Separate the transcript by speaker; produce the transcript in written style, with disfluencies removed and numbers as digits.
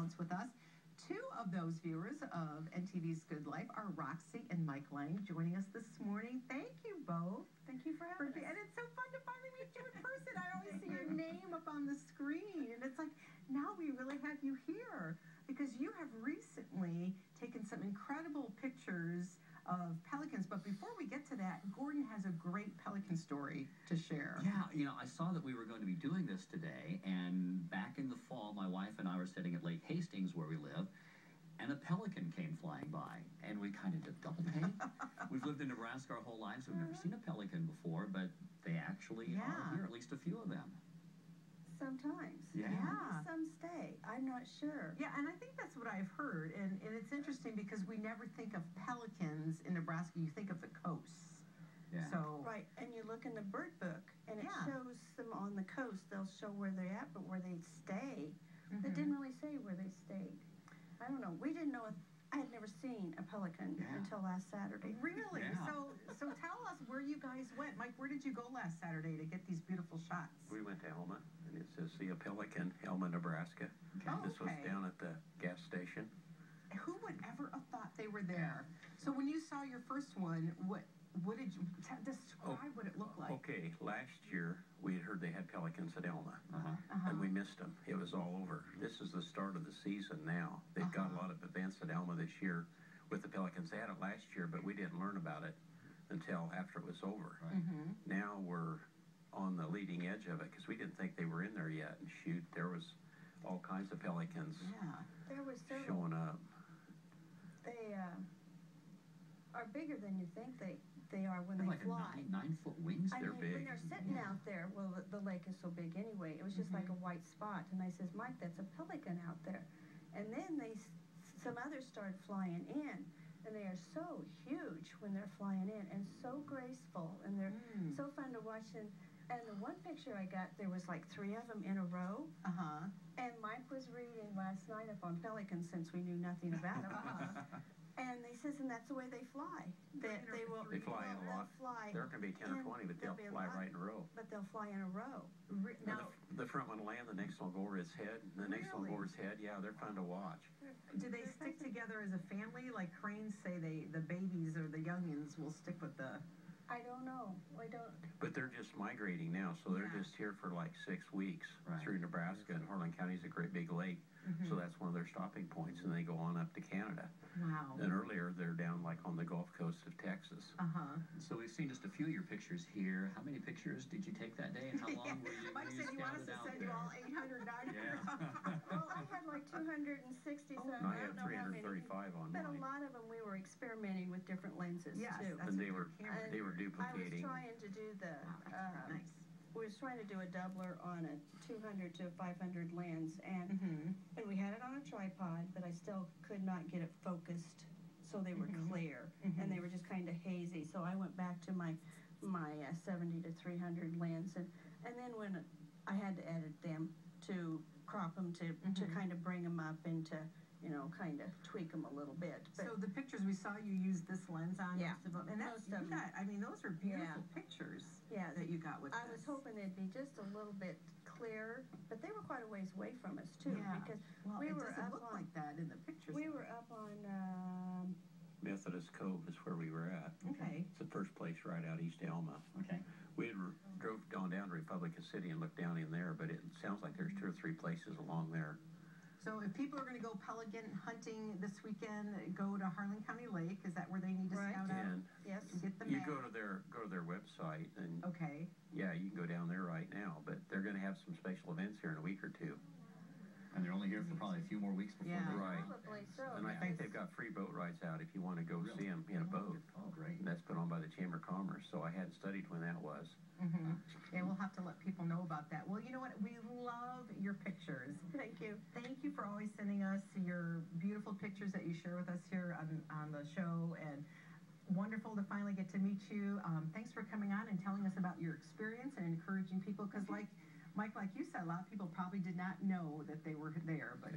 Speaker 1: balance with us. Two of those viewers of NTV's Good Life are Roxy and Mike Lang joining us this morning. Thank you both.
Speaker 2: Thank you for having us.
Speaker 1: And it's so fun to finally meet you in person. I always see your name up on the screen, and it's like, now we really have you here because you have recently taken some incredible pictures of pelicans. But before we get to that, Gordon has a great pelican story to share.
Speaker 3: Yeah, I saw that we were going to be doing this today, and back in the fall, my wife and I were sitting at Lake Hastings, where we live, and a pelican came flying by, and we kind of did double take. We've lived in Nebraska our whole lives. We've never seen a pelican before, but they actually are here, at least a few of them.
Speaker 2: Sometimes.
Speaker 3: Yeah.
Speaker 2: Some stay. I'm not sure.
Speaker 1: Yeah, and I think that's what I've heard. And it's interesting because we never think of pelicans in Nebraska. You think of the coasts.
Speaker 3: Yeah.
Speaker 1: So
Speaker 2: Right, and you look in the bird book, and it shows them on the coast. They'll show where they're at, but where they stay, it didn't really say where they stayed. I don't know. We didn't know. I had never seen a pelican until last Saturday.
Speaker 1: Really?
Speaker 3: Yeah.
Speaker 1: So tell us where you guys went. Mike, where did you go last Saturday to get these beautiful shots?
Speaker 4: We went to Elma, and it says see a pelican, Elma, Nebraska.
Speaker 1: Oh,
Speaker 4: This was down at the gas station.
Speaker 1: Who would ever have thought they were there? So when you saw your first one, what did you describe what it looked like?
Speaker 4: Okay, last year we had heard they had pelicans at Elma, and we missed them. It was all over. This is the start of the season now. They've got a lot of events at Elma this year with the pelicans. They had it last year, but we didn't learn about it until after it was over. Now we're on the leading edge of it because we didn't think they were in there yet. And shoot, there was all kinds of pelicans
Speaker 2: There was several.
Speaker 4: showing up.
Speaker 2: They are bigger than you think they are when
Speaker 3: They're
Speaker 2: they
Speaker 3: like
Speaker 2: fly.
Speaker 3: a 9-foot wings.
Speaker 4: They're big.
Speaker 2: When they're sitting out there, well, the lake is so big anyway. It was just like a white spot, and I says, Mike, that's a pelican out there. And then some others started flying in, and they are so huge when they're flying in, and so graceful, and they're so fun to watch. And the one picture I got, there was like 3 of them in a row. And Mike was reading last night up on pelicans since we knew nothing about them. And they says, and that's the way they fly. They
Speaker 4: fly in a lot. There can be 10 or 20, but they'll fly right in a row.
Speaker 2: But they'll fly in a row.
Speaker 1: Now,
Speaker 4: the front one will land, the next one will go over its head, the next one will go over its head. Yeah, they're fun to watch.
Speaker 1: do they stick together as a family? Like cranes say the babies or the youngins will stick with the...
Speaker 2: I don't know. I don't.
Speaker 4: But they're just migrating now, so they're just here for like 6 weeks through Nebraska, and Harlan County is a great big lake, so that's one of their stopping points, and they go on up to Canada.
Speaker 1: Wow.
Speaker 4: And earlier, they're down like on the Gulf Coast of Texas.
Speaker 3: So we've seen just a few of your pictures here. How many pictures did you take that day, and how long were you
Speaker 1: Mike said you want us to send you all 800, 900.
Speaker 2: Well, I had like 260 some.
Speaker 4: I had 335 on
Speaker 2: But a
Speaker 4: mine.
Speaker 2: lot of them we were experimenting with different lenses
Speaker 1: Yes,
Speaker 2: too.
Speaker 1: that's
Speaker 4: And they
Speaker 1: what
Speaker 4: were
Speaker 1: your camera-
Speaker 4: they were
Speaker 2: I was
Speaker 4: duplicating.
Speaker 2: trying to do the.
Speaker 1: Nice.
Speaker 2: We was trying to do a doubler on a 200 to 500 lens, and we had it on a tripod, but I still could not get it focused, so they were clear, and they were just kind of hazy. So I went back to my 70 to 300 lens, and then when I had to edit them to crop them to kind of bring them up and to kind of tweak them a little bit. But
Speaker 1: So the pictures we saw, you used this lens on most of them, and that's
Speaker 2: most of them.
Speaker 1: I mean, those are beautiful pictures that you got with
Speaker 2: I
Speaker 1: this.
Speaker 2: was hoping they'd be just a little bit clearer, but they were quite a ways away from us too, because
Speaker 1: well,
Speaker 2: we
Speaker 1: it
Speaker 2: were
Speaker 1: doesn't
Speaker 2: up
Speaker 1: look
Speaker 2: on
Speaker 1: like that in the pictures.
Speaker 2: we were up on
Speaker 4: Methodist Cove is where we were at.
Speaker 1: Okay.
Speaker 4: It's the first place right out east Elma.
Speaker 3: Okay.
Speaker 4: We had drove on down to Republican City and looked down in there, but it sounds like there's 2 or 3 places along there.
Speaker 1: So if people are going to go pelican hunting this weekend, go to Harlan County Lake. Is that where they need to scout out?
Speaker 4: And
Speaker 2: yes.
Speaker 1: And get the
Speaker 4: you
Speaker 1: map?
Speaker 4: go to their website, and
Speaker 1: Okay.
Speaker 4: yeah, you can go down there right now. But they're going to have some special events here in a week or 2.
Speaker 3: And they're only here for probably a few more weeks before
Speaker 1: Yeah.
Speaker 3: they
Speaker 4: Right.
Speaker 2: Probably so.
Speaker 4: And I think they've got free boat rides out if you want to go see them in a boat.
Speaker 3: Oh, great.
Speaker 4: And that's put on by the Chamber of Commerce, so I hadn't studied when that was.
Speaker 1: Yeah, we'll have to let people know about that. Well, you know what? We love your pictures.
Speaker 2: Thank you.
Speaker 1: Thank you for always sending us your beautiful pictures that you share with us here on the show, and wonderful to finally get to meet you. Thanks for coming on and telling us about your experience and encouraging people, because like Mike, like you said, a lot of people probably did not know that they were there, but